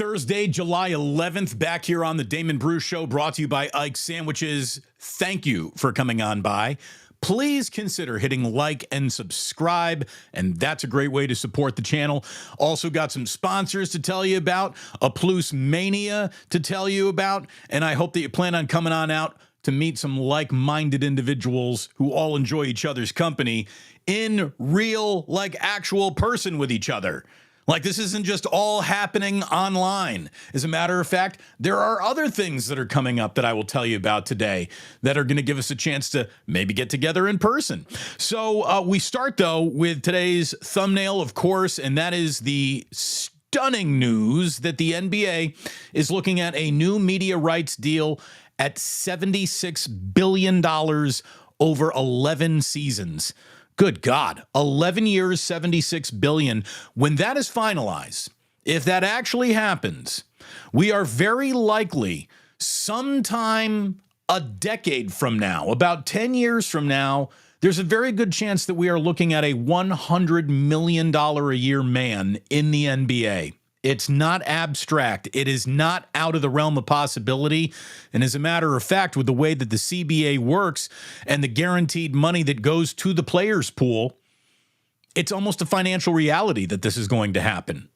Thursday, July 11th, back here on the Damon Brew Show, brought to you by Ike's Sandwiches. Thank you for coming on by. Please consider hitting like and subscribe, and that's a great way to support the channel. Also got some sponsors to tell you about, a Plus Mania to tell you about, and I hope that you plan on coming on out to meet some like-minded individuals who all enjoy each other's company in real, like actual person with each other. Like, this isn't just all happening online. As a matter of fact, there are other things that are coming up that I will tell you about today that are going to give us a chance to maybe get together in person. So we start, though, with today's thumbnail, of course, and that is the stunning news that the NBA is looking at a new media rights deal at $76 billion over 11 seasons. Good God, 11 years, $76 billion. When that is finalized, if that actually happens, we are very likely sometime a decade from now, about 10 years from now, there's a very good chance that we are looking at a $100 million a year man in the NBA. It's not abstract. It is not out of the realm of possibility. And as a matter of fact, with the way that the CBA works and the guaranteed money that goes to the players' pool, it's almost a financial reality that this is going to happen.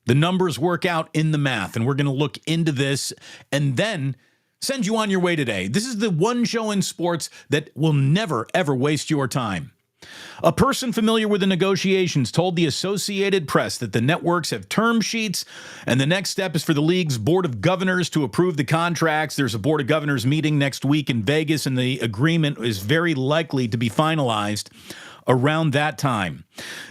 The numbers work out in the math, and we're going to look into this and then send you on your way today. This is the one show in sports that will never, ever waste your time. A person familiar with the negotiations told the Associated Press that the networks have term sheets, and the next step is for the league's Board of Governors to approve the contracts. There's a Board of Governors meeting next week in Vegas, and the agreement is very likely to be finalized around that time.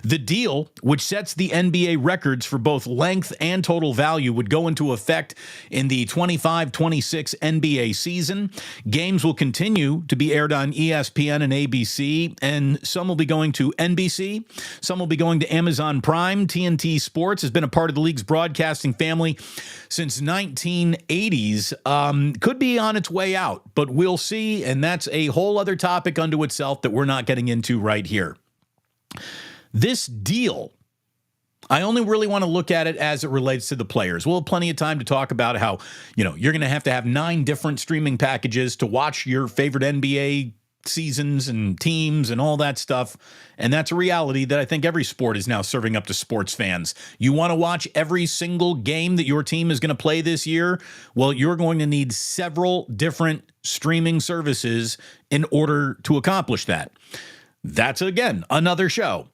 The deal, which sets the NBA records for both length and total value, would go into effect in the 25-26 NBA season. Games will continue to be aired on ESPN and ABC, and some will be going to NBC. Some will be going to Amazon Prime. TNT Sports has been a part of the league's broadcasting family since 1980s. Could be on its way out, but we'll see, and that's a whole other topic unto itself that we're not getting into right here. This deal, I only really want to look at it as it relates to the players. We'll have plenty of time to talk about how, you're going to have 9 different streaming packages to watch your favorite NBA seasons and teams and all that stuff. And that's a reality that I think every sport is now serving up to sports fans. You want to watch every single game that your team is going to play this year? Well, you're going to need several different streaming services in order to accomplish that. That's, again, another show.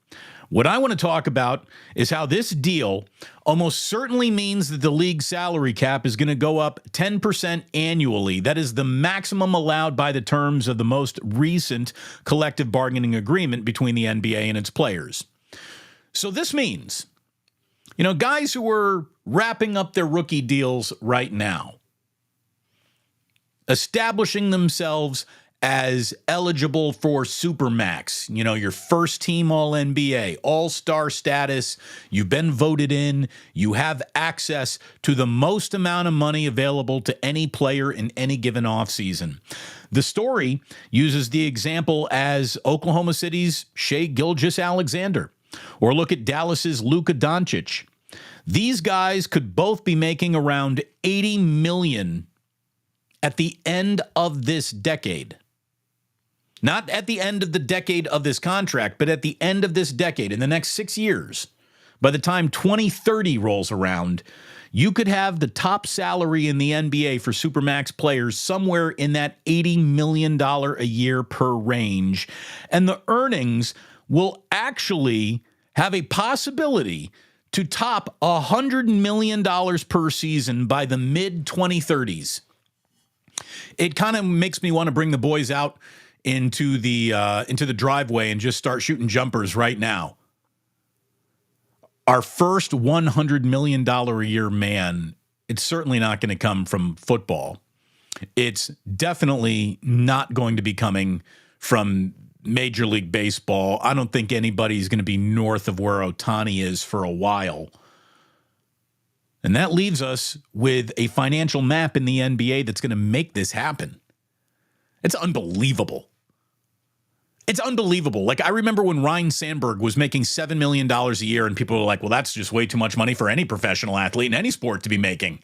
What I want to talk about is how this deal almost certainly means that the league's salary cap is going to go up 10% annually. That is the maximum allowed by the terms of the most recent collective bargaining agreement between the NBA and its players. So this means, guys who are wrapping up their rookie deals right now, establishing themselves as eligible for Supermax, your first team All-NBA, All-Star status, you've been voted in, you have access to the most amount of money available to any player in any given offseason. The story uses the example as Oklahoma City's Shai Gilgeous-Alexander, or look at Dallas's Luka Doncic. These guys could both be making around $80 million at the end of this decade. Not at the end of the decade of this contract, but at the end of this decade, in the next 6 years. By the time 2030 rolls around, you could have the top salary in the NBA for Supermax players somewhere in that $80 million a year per range. And the earnings will actually have a possibility to top $100 million per season by the mid-2030s. It kind of makes me want to bring the boys out into the driveway and just start shooting jumpers right now. Our first $100 million a year man, it's certainly not going to come from football. It's definitely not going to be coming from Major League Baseball. I don't think anybody's going to be north of where Ohtani is for a while. And that leaves us with a financial map in the NBA that's going to make this happen. It's unbelievable. It's unbelievable. Like, I remember when Ryan Sandberg was making $7 million a year, and people were like, well, that's just way too much money for any professional athlete in any sport to be making.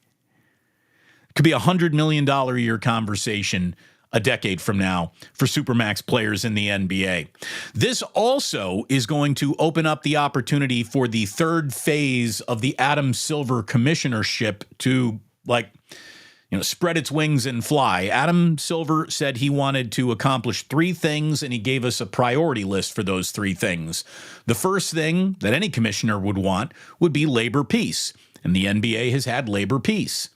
It could be $100 million a year conversation a decade from now for Supermax players in the NBA. This also is going to open up the opportunity for the third phase of the Adam Silver commissionership to, spread its wings and fly. Adam Silver said he wanted to accomplish 3 things, and he gave us a priority list for those 3 things. The first thing that any commissioner would want would be labor peace, and the NBA has had labor peace.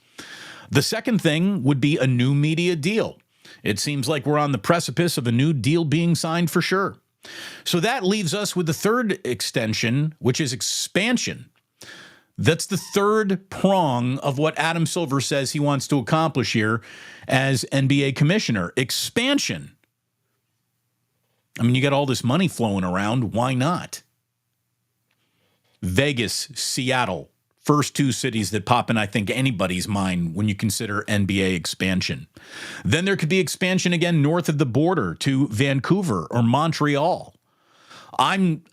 The second thing would be a new media deal. It seems like we're on the precipice of a new deal being signed for sure. So that leaves us with the third extension, which is expansion. That's the third prong of what Adam Silver says he wants to accomplish here as NBA commissioner. Expansion. I mean, you got all this money flowing around. Why not? Vegas, Seattle, first 2 cities that pop in, I think, anybody's mind when you consider NBA expansion. Then there could be expansion again north of the border to Vancouver or Montreal. I'm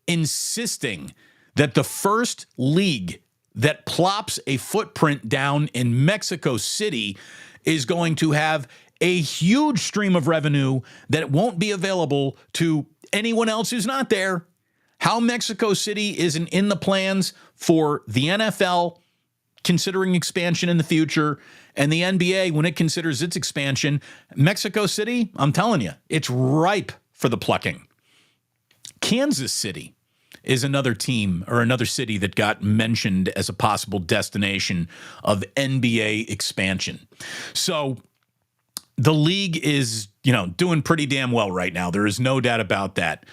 insisting that the first league that plops a footprint down in Mexico City is going to have a huge stream of revenue that won't be available to anyone else who's not there. How Mexico City isn't in the plans for the NFL considering expansion in the future, and the NBA when it considers its expansion, Mexico City, I'm telling you, it's ripe for the plucking. Kansas City is another team or another city that got mentioned as a possible destination of NBA expansion. So the league is, doing pretty damn well right now. There is no doubt about that.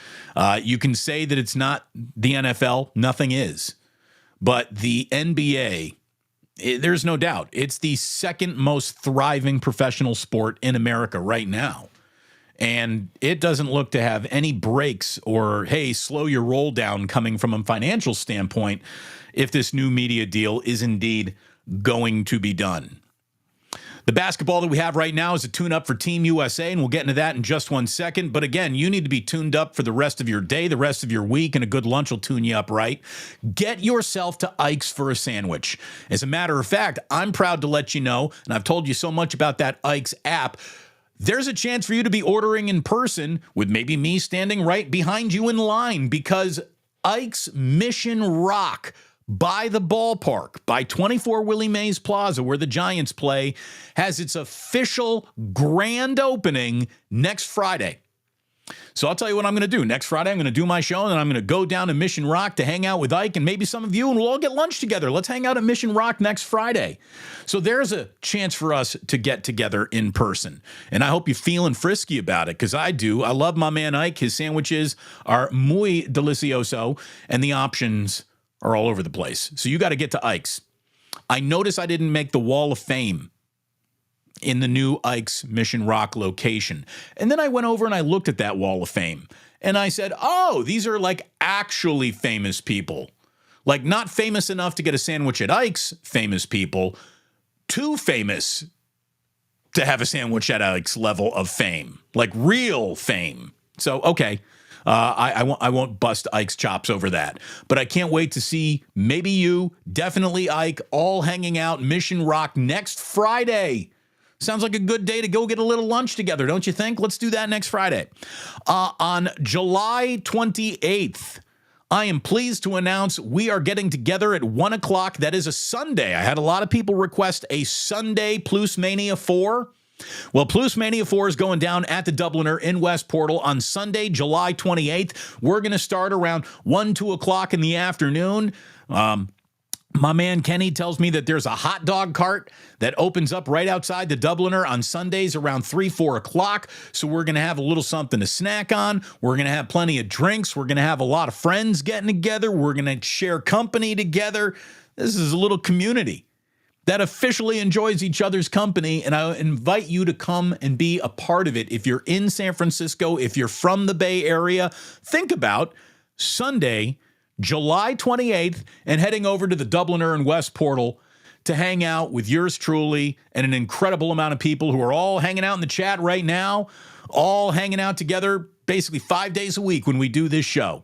You can say that it's not the NFL. Nothing is. But the NBA, there's no doubt. It's the second most thriving professional sport in America right now. And it doesn't look to have any breaks or, hey, slow your roll down coming from a financial standpoint if this new media deal is indeed going to be done. The basketball that we have right now is a tune-up for Team USA, and we'll get into that in just 1 second. But again, you need to be tuned up for the rest of your day, the rest of your week, and a good lunch will tune you up right. Get yourself to Ike's for a sandwich. As a matter of fact, I'm proud to let you know, and I've told you so much about that Ike's app, there's a chance for you to be ordering in person with maybe me standing right behind you in line, because Ike's Mission Rock by the ballpark, by 24 Willie Mays Plaza, where the Giants play, has its official grand opening next Friday. So I'll tell you what I'm going to do. Next Friday, I'm going to do my show, and then I'm going to go down to Mission Rock to hang out with Ike and maybe some of you, and we'll all get lunch together. Let's hang out at Mission Rock next Friday. So there's a chance for us to get together in person. And I hope you're feeling frisky about it, because I do. I love my man Ike. His sandwiches are muy delicioso, and the options are all over the place. So you got to get to Ike's. I noticed I didn't make the Wall of Fame in the new Ike's Mission Rock location. And then I went over and I looked at that Wall of Fame. And I said, oh, these are like actually famous people. Like not famous enough to get a sandwich at Ike's, famous people. Too famous to have a sandwich at Ike's level of fame. Like real fame. So, okay. I won't bust Ike's chops over that. But I can't wait to see maybe you, definitely Ike, all hanging out Mission Rock next Friday. Sounds like a good day to go get a little lunch together, don't you think? Let's do that next Friday. On July 28th, I am pleased to announce we are getting together at 1 o'clock. That is a Sunday. I had a lot of people request a Sunday Plus Mania 4. Well, Plus Mania 4 is going down at the Dubliner in West Portal on Sunday, July 28th. We're going to start around 1, 2 o'clock in the afternoon. My man Kenny tells me that there's a hot dog cart that opens up right outside the Dubliner on Sundays around 3, 4 o'clock. So we're going to have a little something to snack on. We're going to have plenty of drinks. We're going to have a lot of friends getting together. We're going to share company together. This is a little community that officially enjoys each other's company, and I invite you to come and be a part of it. If you're in San Francisco, if you're from the Bay Area, think about Sunday, July 28th, and heading over to the Dubliner and West Portal to hang out with yours truly and an incredible amount of people who are all hanging out in the chat right now all hanging out together basically 5 days a week when we do this show.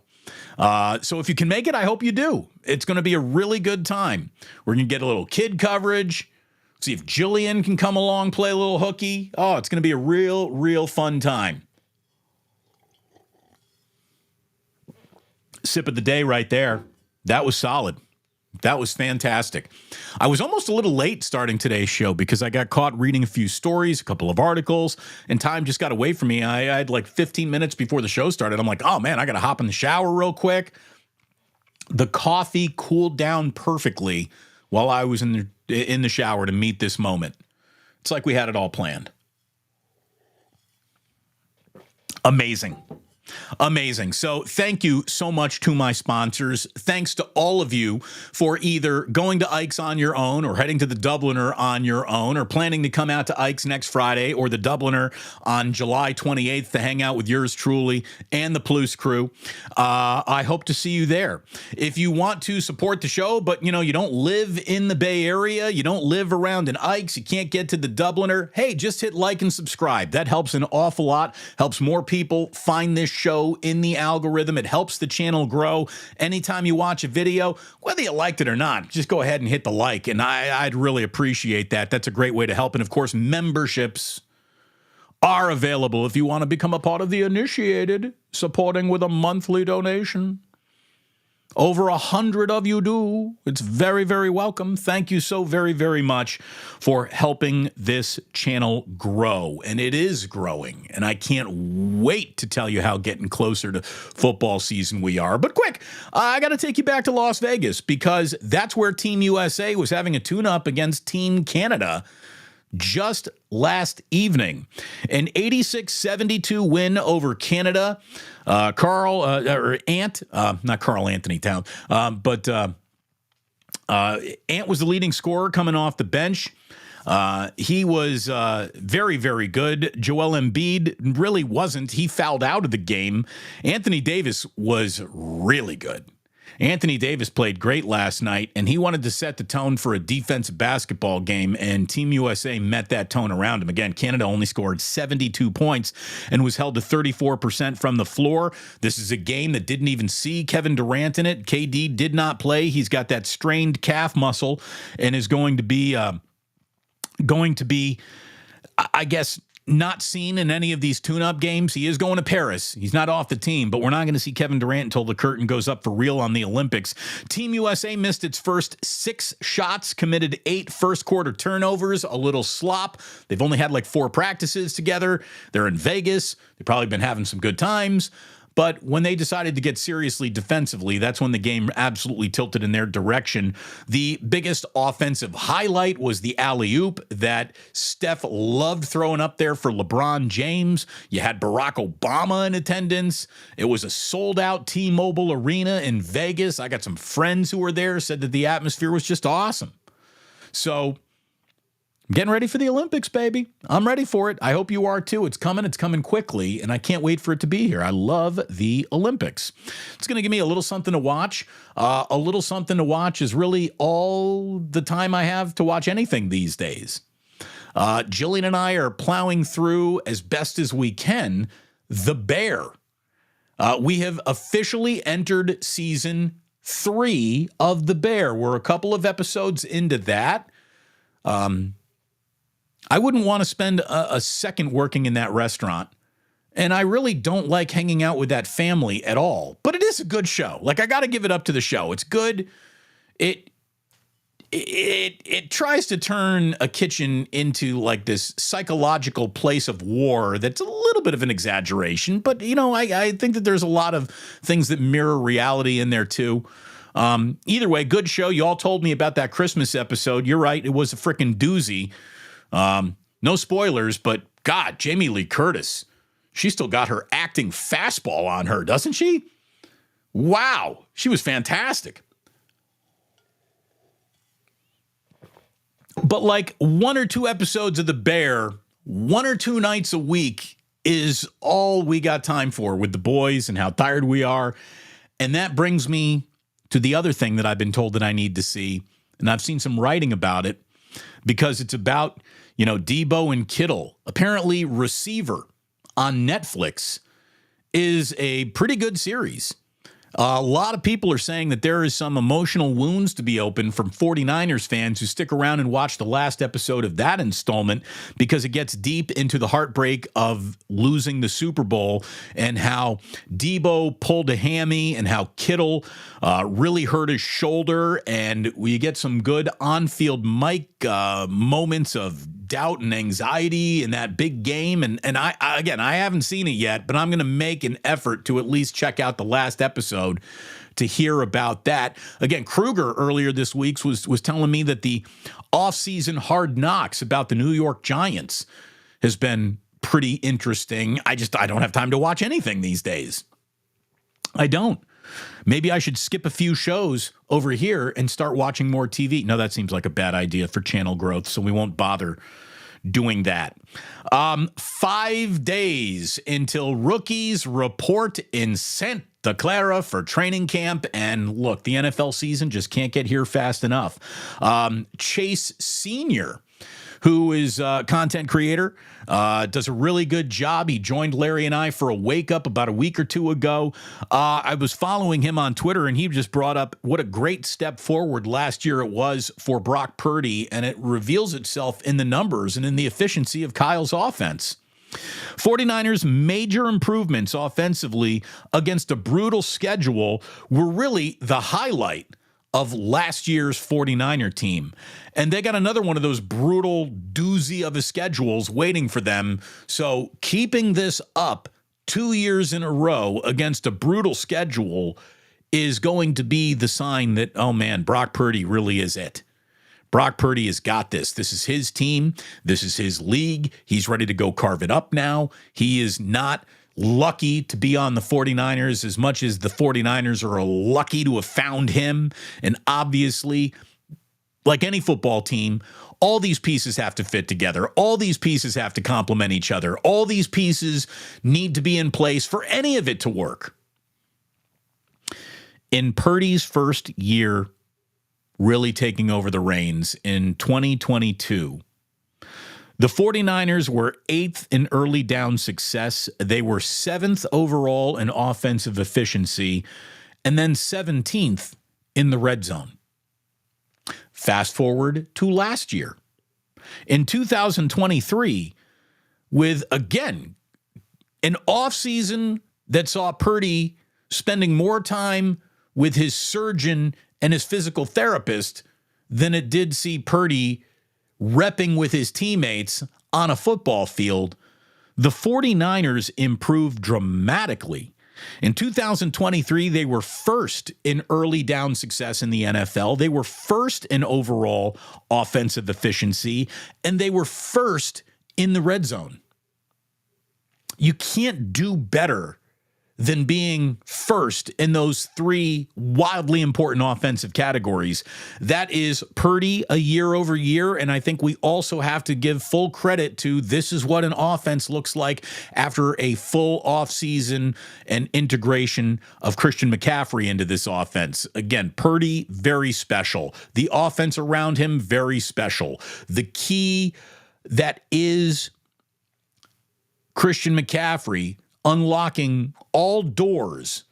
So if you can make it, I hope you do. It's going to be a really good time. We're going to get a little kid coverage. See if Jillian can come along, play a little hooky. Oh, it's going to be a real fun time. Sip of the day right there. That was solid. That was fantastic. I was almost a little late starting today's show because I got caught reading a few stories, a couple of articles, and time just got away from me. I had like 15 minutes before the show started. I'm like, oh man, I got to hop in the shower real quick. The coffee cooled down perfectly while I was in the shower to meet this moment. It's like we had it all planned. Amazing. Amazing. So thank you so much to my sponsors. Thanks to all of you for either going to Ike's on your own or heading to the Dubliner on your own or planning to come out to Ike's next Friday or the Dubliner on July 28th to hang out with yours truly and the Palouse crew. I hope to see you there. If you want to support the show, but you don't live in the Bay Area, you don't live around in Ike's, you can't get to the Dubliner, hey, just hit like and subscribe. That helps an awful lot, helps more people find this show in the algorithm. It helps the channel grow. Anytime you watch a video, whether you liked it or not, just go ahead and hit the like, and I'd really appreciate that. That's a great way to help. And of course, memberships are available if you want to become a part of the initiated, supporting with a monthly donation. Over 100 of you do. It's very welcome. Thank you so very much for helping this channel grow. And it is growing. And I can't wait to tell you how getting closer to football season we are. But quick, I got to take you back to Las Vegas because that's where Team USA was having a tune-up against Team Canada just last evening. An 86-72 win over Canada. Not Carl Anthony Towns, but Ant was the leading scorer coming off the bench. He was very good. Joel Embiid really wasn't. He fouled out of the game. Anthony Davis was really good. Anthony Davis played great last night, and he wanted to set the tone for a defensive basketball game, and Team USA met that tone around him. Again, Canada only scored 72 points and was held to 34% from the floor. This is a game that didn't even see Kevin Durant in it. KD did not play. He's got that strained calf muscle and is going to be, I guess, not seen in any of these tune-up games. He is going to Paris. He's not off the team, but we're not going to see Kevin Durant until the curtain goes up for real on the Olympics. Team USA missed its first 6 shots, committed 8 first-quarter turnovers, a little slop. They've only had like 4 practices together. They're in Vegas. They've probably been having some good times. But when they decided to get seriously defensively, that's when the game absolutely tilted in their direction. The biggest offensive highlight was the alley-oop that Steph loved throwing up there for LeBron James. You had Barack Obama in attendance. It was a sold-out T-Mobile Arena in Vegas. I got some friends who were there, said that the atmosphere was just awesome. So I'm getting ready for the Olympics, baby. I'm ready for it. I hope you are too. It's coming quickly, and I can't wait for it to be here. I love the Olympics. It's going to give me a little something to watch. A little something to watch is really all the time I have to watch anything these days. Jillian and I are plowing through as best as we can The Bear. We have officially entered season 3 of The Bear. We're a couple of episodes into that. I wouldn't want to spend a second working in that restaurant, and I really don't like hanging out with that family at all. But it is a good show. Like, I got to give it up to the show. It's good. It tries to turn a kitchen into like this psychological place of war. That's a little bit of an exaggeration, but I think that there's a lot of things that mirror reality in there too. Either way, good show. You all told me about that Christmas episode. You're right. It was a freaking doozy. No spoilers, but God, Jamie Lee Curtis, she still got her acting fastball on her, doesn't she? Wow, she was fantastic. But like 1 or 2 episodes of The Bear, 1 or 2 nights a week is all we got time for with the boys and how tired we are. And that brings me to the other thing that I've been told that I need to see, and I've seen some writing about it because it's about, Debo and Kittle, apparently receiver. on Netflix is a pretty good series. A lot of people are saying that there is some emotional wounds to be opened from 49ers fans who stick around and watch the last episode of that installment because it gets deep into the heartbreak of losing the Super Bowl and how Debo pulled a hammy and how Kittle really hurt his shoulder. And we get some good on-field Mike moments of doubt and anxiety in that big game. And I haven't seen it yet, but I'm going to make an effort to at least check out the last episode to hear about that. Again, Kruger earlier this week was telling me that the offseason hard knocks about the New York Giants has been pretty interesting. I don't have time to watch anything these days. I don't. Maybe I should skip a few shows over here and start watching more TV. No, that seems like a bad idea for channel growth, so we won't bother doing that. 5 days until rookies report in Santa Clara for training camp. And look, the NFL season just can't get here fast enough. Chase Sr., who is a content creator, does a really good job. He joined Larry and I for a wake up about a week or two ago. I was following him on Twitter, and he just brought up what a great step forward last year it was for Brock Purdy, and it reveals itself in the numbers and in the efficiency of Kyle's offense. 49ers' major improvements offensively against a brutal schedule were really the highlight of last year's 49er team. And they got another one of those brutal doozy of a schedules waiting for them. So keeping this up 2 years in a row against a brutal schedule is going to be the sign that, oh man, Brock Purdy really is it. Brock Purdy has got this. This is his team. This is his league. He's ready to go carve it up now. He is not lucky to be on the 49ers as much as the 49ers are lucky to have found him. And obviously, like any football team, all these pieces have to fit together. All these pieces have to complement each other. All these pieces need to be in place for any of it to work. In Purdy's first year really taking over the reins in 2022, the 49ers were 8th in early down success. They were 7th overall in offensive efficiency, and then 17th in the red zone. Fast forward to last year. In 2023, with, again, an offseason that saw Purdy spending more time with his surgeon and his physical therapist than it did see Purdy repping with his teammates on a football field, the 49ers improved dramatically. In 2023, they were first in early down success in the NFL. They were first in overall offensive efficiency, and they were first in the red zone. You can't do better than being first in those three wildly important offensive categories. That is Purdy a year over year, and I think we also have to give full credit to this is what an offense looks like after a full offseason and integration of Christian McCaffrey into this offense. Again, Purdy, very special. The offense around him, very special. The key that is Christian McCaffrey unlocking all doors,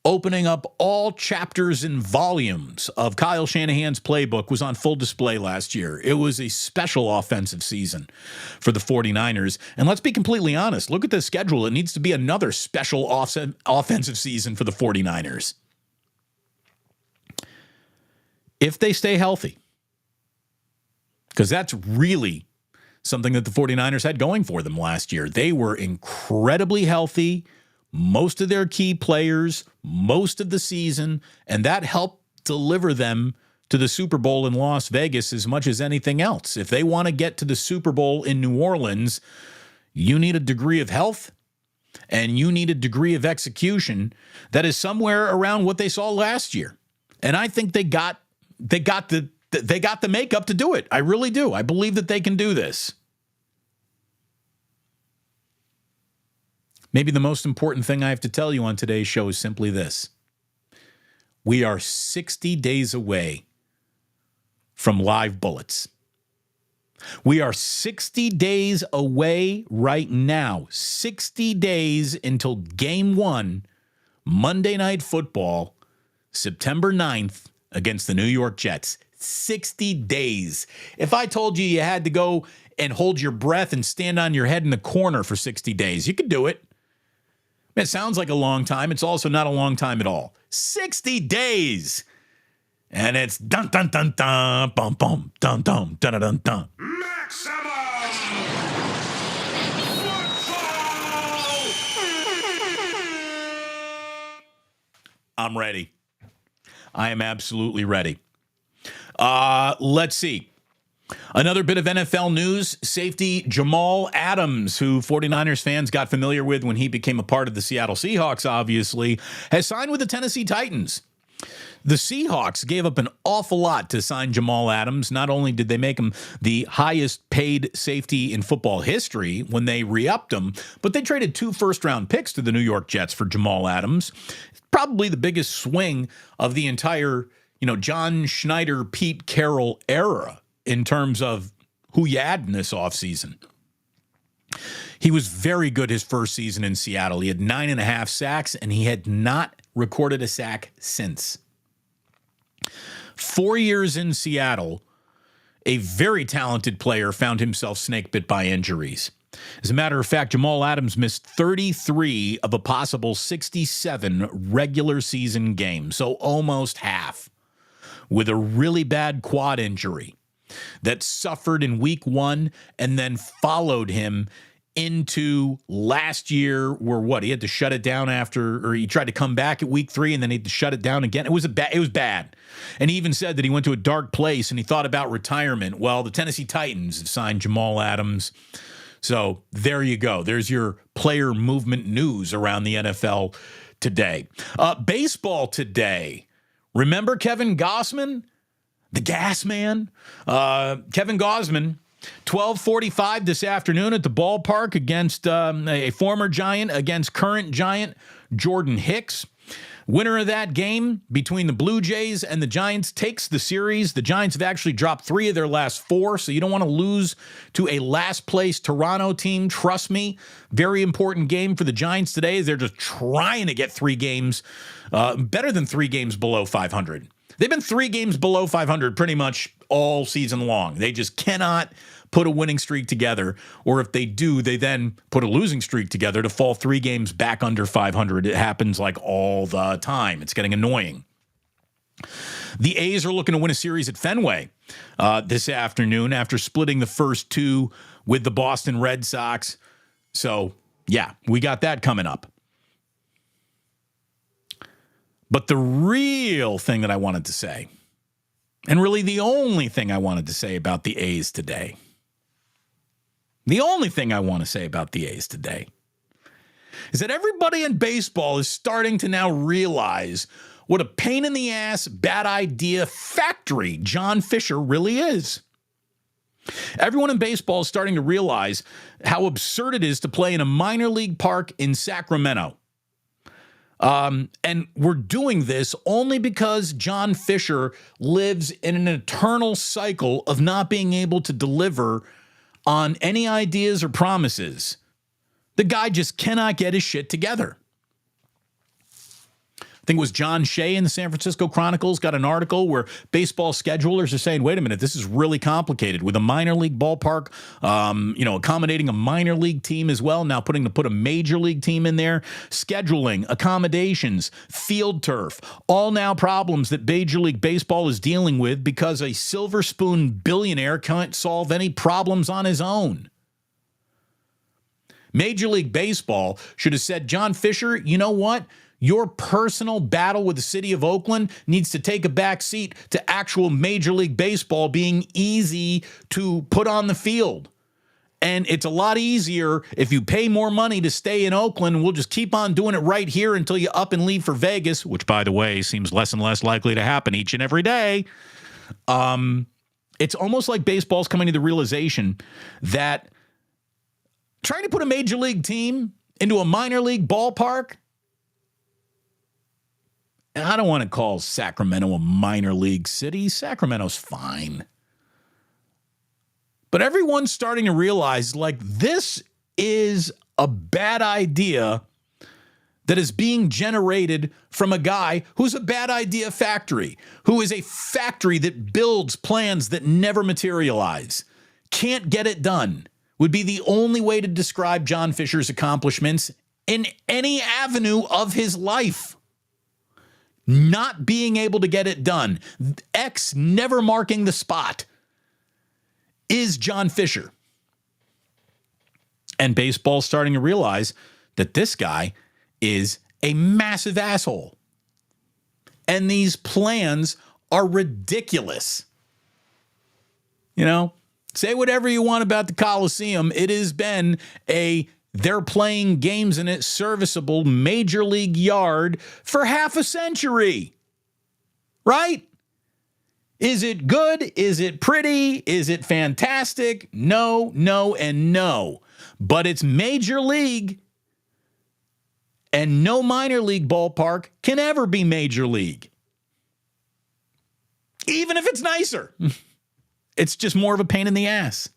opening up all chapters and volumes of Kyle Shanahan's playbook was on full display last year. It was a special offensive season for the 49ers. And let's be completely honest, look at the schedule. It needs to be another special offensive season for the 49ers. If they stay healthy, because that's really something that the 49ers had going for them last year. They were incredibly healthy, most of their key players, most of the season, and that helped deliver them to the Super Bowl in Las Vegas as much as anything else. If they want to get to the Super Bowl in New Orleans, you need a degree of health and you need a degree of execution that is somewhere around what they saw last year. And I think they got the makeup to do it. I really do. I believe that they can do this. Maybe the most important thing I have to tell you on today's show is simply this. We are 60 days away from live bullets. We are 60 days away right now. 60 days until game one, Monday Night Football, September 9th against the New York Jets. 60 days. If I told you you had to go and hold your breath and stand on your head in the corner for 60 days, you could do it. It sounds like a long time. It's also not a long time at all. 60 days. And it's dun dun dun dun bum bum dun dun dun dun dun dun. Maximum football. I'm ready. I am absolutely ready. Let's see. Another bit of NFL news, safety Jamal Adams, who 49ers fans got familiar with when he became a part of the Seattle Seahawks, obviously, has signed with the Tennessee Titans. The Seahawks gave up an awful lot to sign Jamal Adams. Not only did they make him the highest paid safety in football history when they re-upped him, but they traded 2 first-round picks to the New York Jets for Jamal Adams. Probably the biggest swing of the entire, John Schneider, Pete Carroll era in terms of who you add in this offseason. He was very good his first season in Seattle. He had 9.5 sacks, and he had not recorded a sack since. 4 years in Seattle, a very talented player found himself snake bit by injuries. As a matter of fact, Jamal Adams missed 33 of a possible 67 regular season games, so almost half, with a really bad quad injury that suffered in week 1 and then followed him into last year where he had to shut it down or he tried to come back at week 3 and then he had to shut it down again. It was bad. And he even said that he went to a dark place and he thought about retirement. Well, the Tennessee Titans have signed Jamal Adams. So there you go. There's your player movement news around the NFL today. Baseball today. Remember Kevin Gausman? The gas man? Kevin Gausman, 12:45 this afternoon at the ballpark against a former Giant against current Giant Jordan Hicks. Winner of that game between the Blue Jays and the Giants takes the series. The Giants have actually dropped 3 of their last 4, so you don't want to lose to a last-place Toronto team. Trust me, very important game for the Giants today. They're just trying to get 3 games, better than 3 games below 500. They've been 3 games below 500 pretty much all season long. They just cannot put a winning streak together, or if they do, they then put a losing streak together to fall 3 games back under 500. It happens like all the time. It's getting annoying. The A's are looking to win a series at Fenway this afternoon after splitting the first 2 with the Boston Red Sox. So, yeah, we got that coming up. But the real thing that I wanted to say, and really the only thing I wanted to say about the A's today, is that everybody in baseball is starting to now realize what a pain in the ass, bad idea factory John Fisher really is. Everyone in baseball is starting to realize how absurd it is to play in a minor league park in Sacramento. And we're doing this only because John Fisher lives in an eternal cycle of not being able to deliver on any ideas or promises. The guy just cannot get his shit together. I think it was John Shea in the San Francisco Chronicles got an article where baseball schedulers are saying, wait a minute, this is really complicated with a minor league ballpark, accommodating a minor league team as well. Now put a major league team in there, scheduling, accommodations, field turf, all now problems that Major League Baseball is dealing with because a silver spoon billionaire can't solve any problems on his own. Major League Baseball should have said, John Fisher, you know what? Your personal battle with the city of Oakland needs to take a back seat to actual Major League Baseball being easy to put on the field. And it's a lot easier if you pay more money to stay in Oakland, and we'll just keep on doing it right here until you up and leave for Vegas, which, by the way, seems less and less likely to happen each and every day. It's almost like baseball's coming to the realization that trying to put a major league team into a minor league ballpark, and I don't want to call Sacramento a minor league city. Sacramento's fine. But everyone's starting to realize, like, this is a bad idea that is being generated from a guy who's a bad idea factory, who is a factory that builds plans that never materialize. Can't get it done would be the only way to describe John Fisher's accomplishments in any avenue of his life. Not being able to get it done. X never marking the spot is John Fisher. And baseball's starting to realize that this guy is a massive asshole. And these plans are ridiculous. You know, say whatever you want about the Coliseum. It has been they're playing games in its serviceable major league yard for half a century. Right? Is it good? Is it pretty? Is it fantastic? No, no, and no. But it's major league. And no minor league ballpark can ever be major league. Even if it's nicer. It's just more of a pain in the ass.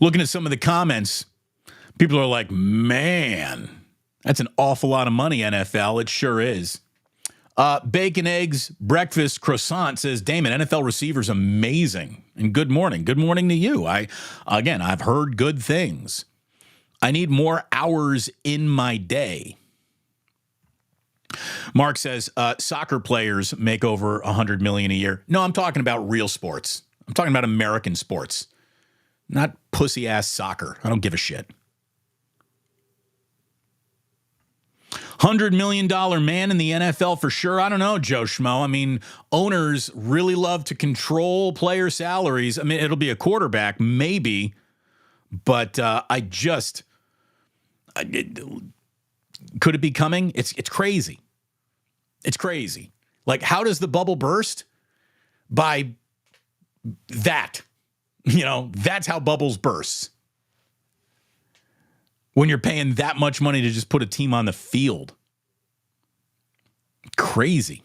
Looking at some of the comments, people are like, man, that's an awful lot of money, NFL. It sure is. Bacon, eggs, breakfast, croissant says, Damon, NFL receivers amazing. And good morning. Good morning to you. I've heard good things. I need more hours in my day. Mark says, soccer players make over $100 million a year. No, I'm talking about real sports. I'm talking about American sports, not pussy-ass soccer. I don't give a shit. $100 million man in the NFL for sure. I don't know, Joe Schmo. I mean, owners really love to control player salaries. I mean, it'll be a quarterback, maybe, but could it be coming? It's crazy. It's crazy. Like, how does the bubble burst? By that. You know, that's how bubbles burst. When you're paying that much money to just put a team on the field. Crazy.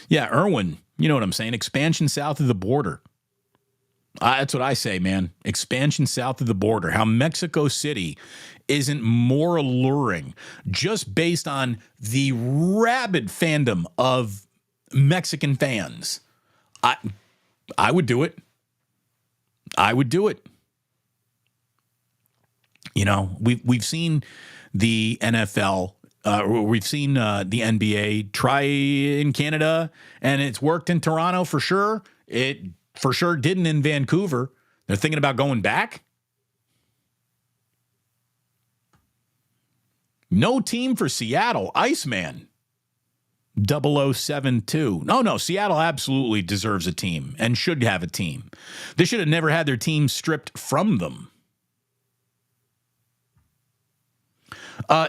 Yeah, Irwin, you know what I'm saying? Expansion south of the border. That's what I say, man. Expansion south of the border. How Mexico City isn't more alluring just based on the rabid fandom of Mexican fans. I would do it. I would do it. You know, we've seen the NFL, we've seen the NBA try in Canada, and it's worked in Toronto for sure. It for sure didn't in Vancouver. They're thinking about going back. No team for Seattle. Iceman. 0072. No, Seattle absolutely deserves a team and should have a team. They should have never had their team stripped from them.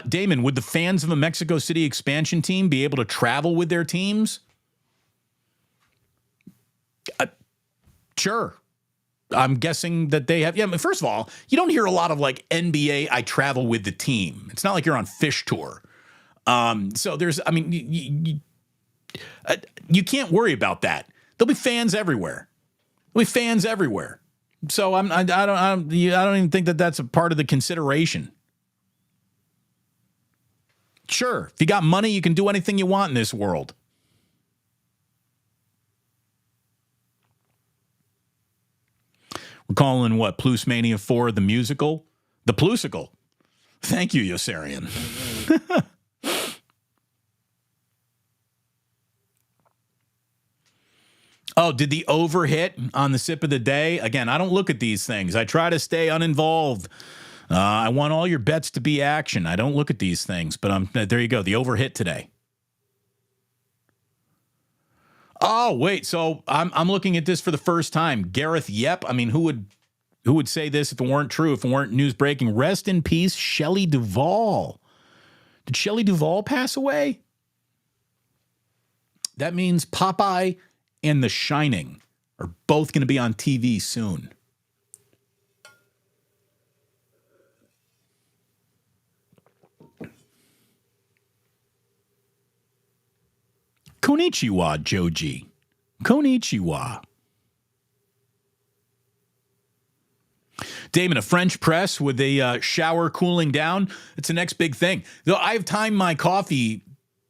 Damon, would the fans of a Mexico City expansion team be able to travel with their teams? Sure. I'm guessing that they have. Yeah, I mean, first of all, you don't hear a lot of like NBA, I travel with the team. It's not like you're on fish tour. So there's, I mean, you can't worry about that. There'll be fans everywhere. There'll be fans everywhere. So I don't even think that that's a part of the consideration. Sure, if you got money, you can do anything you want in this world. We're calling what? Plus Mania 4 the musical? The Plusical. Thank you, Yossarian. Oh, did the over hit on the sip of the day? Again, I don't look at these things. I try to stay uninvolved. I want all your bets to be action. I don't look at these things, but there you go. The over hit today. Oh, wait. So I'm looking at this for the first time. Gareth Yep. I mean, who would say this if it weren't true, if it weren't news breaking? Rest in peace, Shelley Duvall. Did Shelley Duvall pass away? That means Popeye and The Shining are both going to be on TV soon. Konnichiwa, Joji. Konnichiwa. Damon, a French press with a shower cooling down. It's the next big thing. Though I've timed my coffee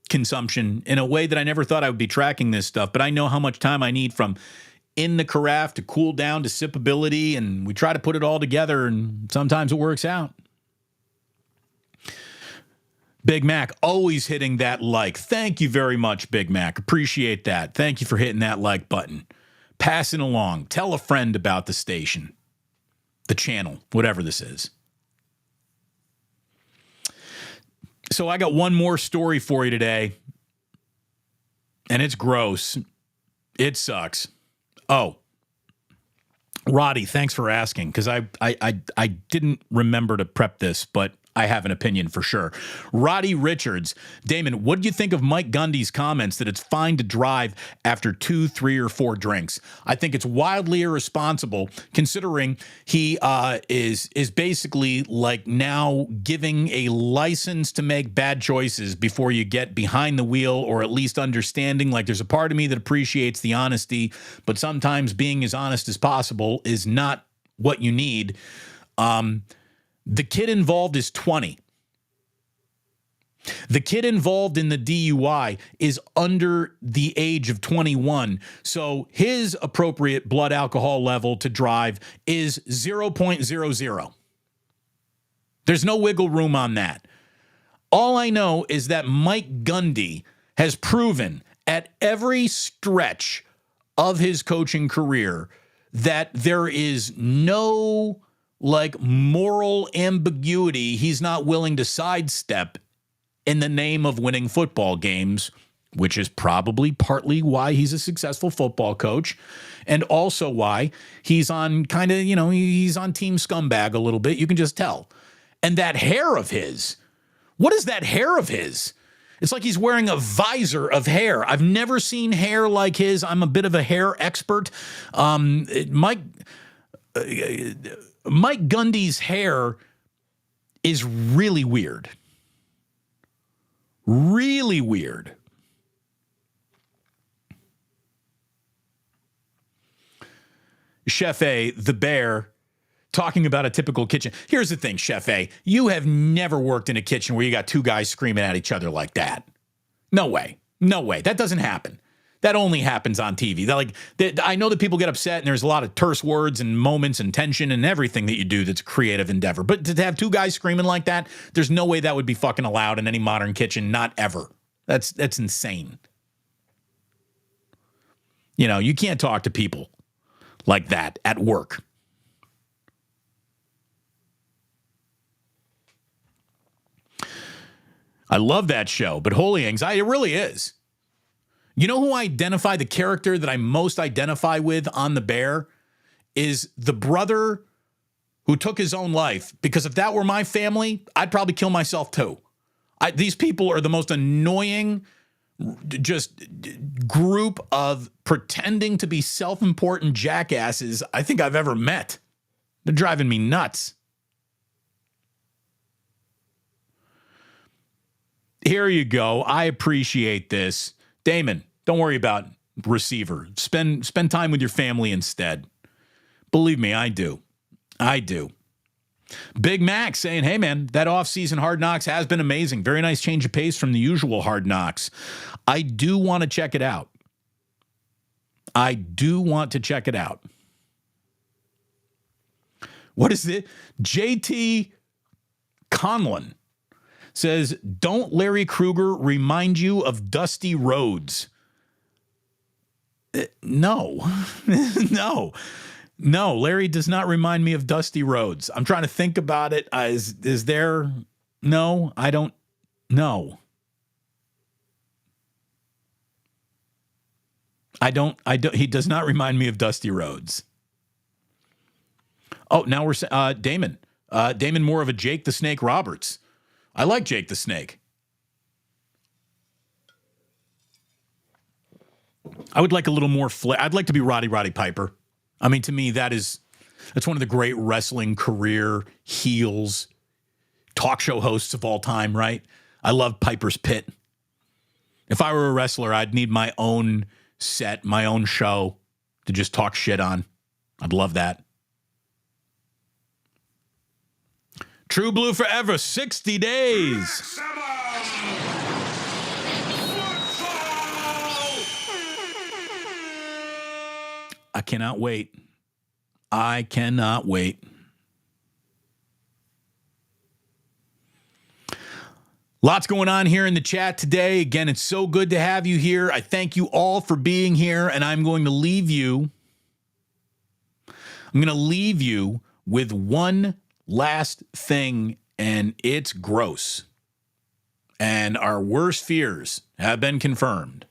consumption in a way that I never thought I would be tracking this stuff, but I know how much time I need from in the carafe to cool down to sipability, and we try to put it all together, and sometimes it works out. Big Mac, always hitting that like. Thank you very much, Big Mac. Appreciate that. Thank you for hitting that like button. Passing along. Tell a friend about the station, the channel, whatever this is. So I got one more story for you today, and it's gross. It sucks. Oh, Roddy, thanks for asking, because I didn't remember to prep this, but I have an opinion for sure. Roddy Richards, Damon, what do you think of Mike Gundy's comments that it's fine to drive after 2, 3, or 4 drinks? I think it's wildly irresponsible, considering he is basically like now giving a license to make bad choices before you get behind the wheel, or at least understanding. Like, there's a part of me that appreciates the honesty, but sometimes being as honest as possible is not what you need. The kid involved is 20. The kid involved in the DUI is under the age of 21. So his appropriate blood alcohol level to drive is 0.00. There's no wiggle room on that. All I know is that Mike Gundy has proven at every stretch of his coaching career that there is no moral ambiguity he's not willing to sidestep in the name of winning football games, which is probably partly why he's a successful football coach, and also why he's on he's on team scumbag a little bit. You can just tell. And that hair of his, what is that hair of his? It's like he's wearing a visor of hair. I've never seen hair like his. I'm a bit of a hair expert. Mike Gundy's hair is really weird. Really weird. Chef A, the bear, talking about a typical kitchen. Here's the thing, Chef A. You have never worked in a kitchen where you got 2 guys screaming at each other like that. No way. No way. That doesn't happen. That only happens on TV. I know that people get upset, and there's a lot of terse words and moments and tension and everything that you do that's a creative endeavor. But to have 2 guys screaming like that, there's no way that would be fucking allowed in any modern kitchen. Not ever. That's insane. You can't talk to people like that at work. I love that show, but holy anxiety, it really is. You know who the character that I most identify with on The Bear is the brother who took his own life. Because if that were my family, I'd probably kill myself too. These people are the most annoying just group of pretending to be self-important jackasses I think I've ever met. They're driving me nuts. Here you go. I appreciate this. Damon, don't worry about receiver. Spend time with your family instead. Believe me, I do. I do. Big Mac saying, hey, man, that offseason Hard Knocks has been amazing. Very nice change of pace from the usual Hard Knocks. I do want to check it out. What is it? JT Conlon says, don't Larry Krueger remind you of Dusty Rhodes? No. No, Larry does not remind me of Dusty Rhodes. I'm trying to think about it. Is there? No, I don't know. I don't. He does not remind me of Dusty Rhodes. Oh, now we're Damon. Damon more of a Jake the Snake Roberts. I like Jake the Snake. I would like a little more flair. I'd like to be Roddy Piper. I mean, to me, that's one of the great wrestling career heels, talk show hosts of all time, right? I love Piper's Pit. If I were a wrestler, I'd need my own set, my own show to just talk shit on. I'd love that. True Blue Forever, 60 days. Maximum football. I cannot wait. I cannot wait. Lots going on here in the chat today. Again, it's so good to have you here. I thank you all for being here, and I'm going to leave you with one last thing, and it's gross. And our worst fears have been confirmed.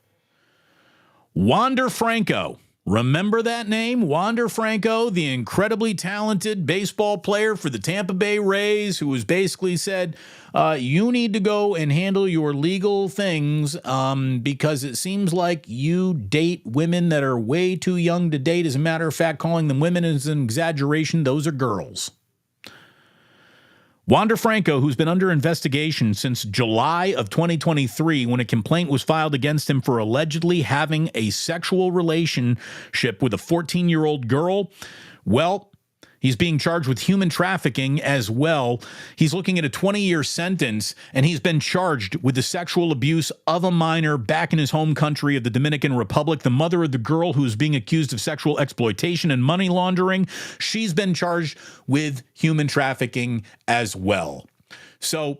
Wander Franco. Remember that name? Wander Franco, the incredibly talented baseball player for the Tampa Bay Rays, who was basically said, you need to go and handle your legal things because it seems like you date women that are way too young to date. As a matter of fact, calling them women is an exaggeration. Those are girls. Wander Franco, who's been under investigation since July of 2023 when a complaint was filed against him for allegedly having a sexual relationship with a 14-year-old girl, well, he's being charged with human trafficking as well. He's looking at a 20-year sentence, and he's been charged with the sexual abuse of a minor back in his home country of the Dominican Republic. The mother of the girl who's being accused of sexual exploitation and money laundering, she's been charged with human trafficking as well. So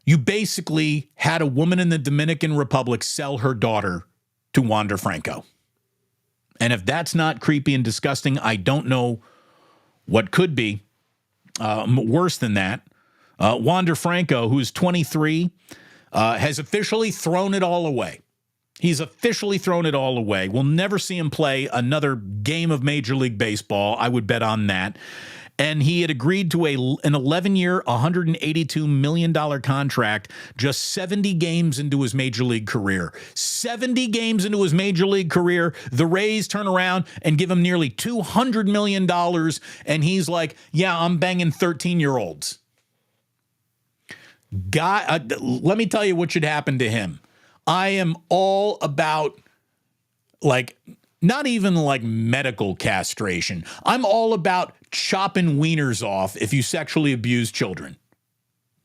you basically had a woman in the Dominican Republic sell her daughter to Wander Franco. And if that's not creepy and disgusting, I don't know what could be worse than that. Wander Franco, who's 23, has officially thrown it all away. He's officially thrown it all away. We'll never see him play another game of Major League Baseball. I would bet on that. And he had agreed to an 11-year, $182 million contract just 70 games into his Major League career. 70 games into his Major League career, the Rays turn around and give him nearly $200 million, and he's like, yeah, I'm banging 13-year-olds. Let me tell you what should happen to him. I am all about, not even like medical castration. I'm all about chopping wieners off if you sexually abuse children.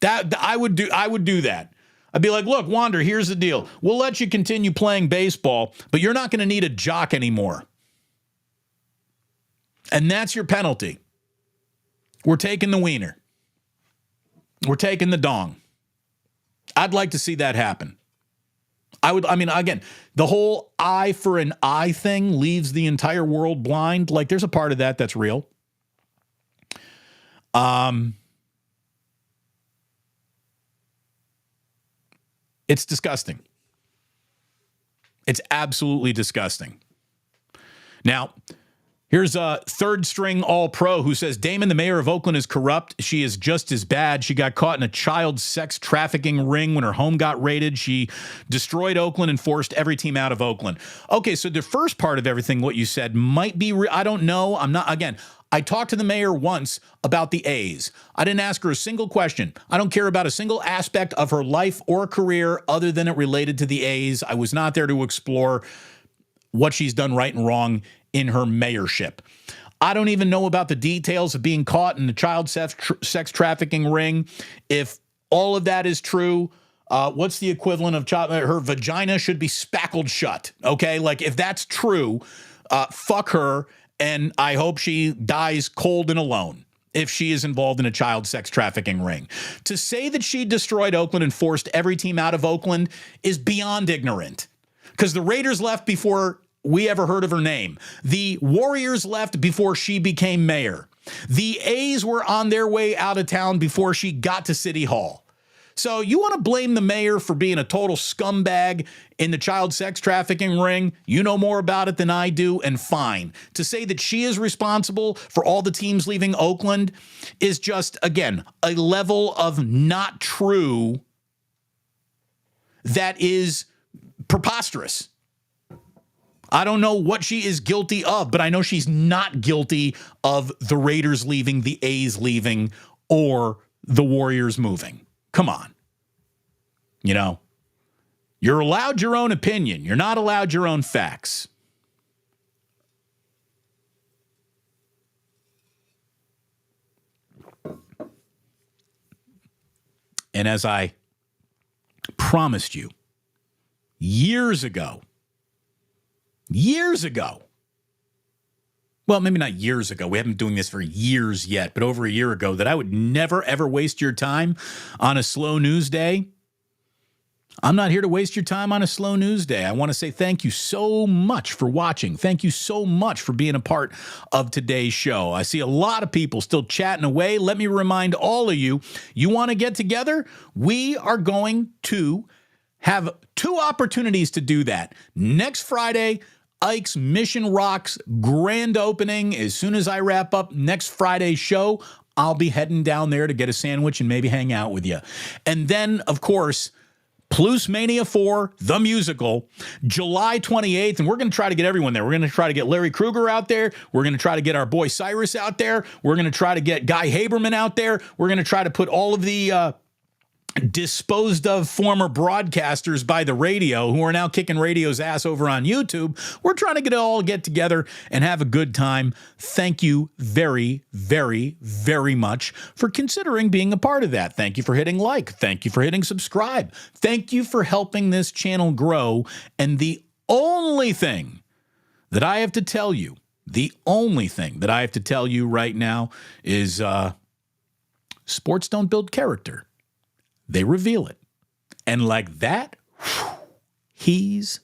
That I would do that. I'd be like, look, Wander, here's the deal. We'll let you continue playing baseball, but you're not going to need a jock anymore. And that's your penalty. We're taking the wiener. We're taking the dong. I'd like to see that happen. Again, the whole eye for an eye thing leaves the entire world blind. Like, there's a part of that that's real. It's disgusting. It's absolutely disgusting. Now, here's a third-string All-Pro who says, Damon, the mayor of Oakland, is corrupt. She is just as bad. She got caught in a child sex trafficking ring when her home got raided. She destroyed Oakland and forced every team out of Oakland. Okay, so the first part of everything, what you said, might be I don't know. I talked to the mayor once about the A's. I didn't ask her a single question. I don't care about a single aspect of her life or career other than it related to the A's. I was not there to explore what she's done right and wrong in her mayorship. I don't even know about the details of being caught in the child sex trafficking ring. If all of that is true, what's the equivalent of her vagina should be spackled shut, okay? Like, if that's true, fuck her, and I hope she dies cold and alone if she is involved in a child sex trafficking ring. To say that she destroyed Oakland and forced every team out of Oakland is beyond ignorant, because the Raiders left before we ever heard of her name. The Warriors left before she became mayor. The A's were on their way out of town before she got to City Hall. So you want to blame the mayor for being a total scumbag in the child sex trafficking ring? You know more about it than I do, and fine. To say that she is responsible for all the teams leaving Oakland is just, again, a level of not true that is preposterous. I don't know what she is guilty of, but I know she's not guilty of the Raiders leaving, the A's leaving, or the Warriors moving. Come on. You're allowed your own opinion. You're not allowed your own facts. And as I promised you years ago, well, maybe not years ago. We haven't been doing this for years yet, but over a year ago, that I would never, ever waste your time on a slow news day. I'm not here to waste your time on a slow news day. I want to say thank you so much for watching. Thank you so much for being a part of today's show. I see a lot of people still chatting away. Let me remind all of you, you want to get together? We are going to have 2 opportunities to do that. Next Friday, Ike's Mission Rocks grand opening. As soon as I wrap up next Friday's show, I'll be heading down there to get a sandwich and maybe hang out with you. And then, of course, Plus Mania 4, the musical, July 28th, and we're going to try to get everyone there. We're going to try to get Larry Krueger out there. We're going to try to get our boy Cyrus out there. We're going to try to get Guy Haberman out there. We're going to try to put all of the disposed of former broadcasters by the radio who are now kicking radio's ass over on YouTube. We're trying to get together and have a good time. Thank you very, very, very much for considering being a part of that. Thank you for hitting like. Thank you for hitting subscribe. Thank you for helping this channel grow. And the only thing that I have to tell you, right now is sports don't build character. They reveal it. And like that, he's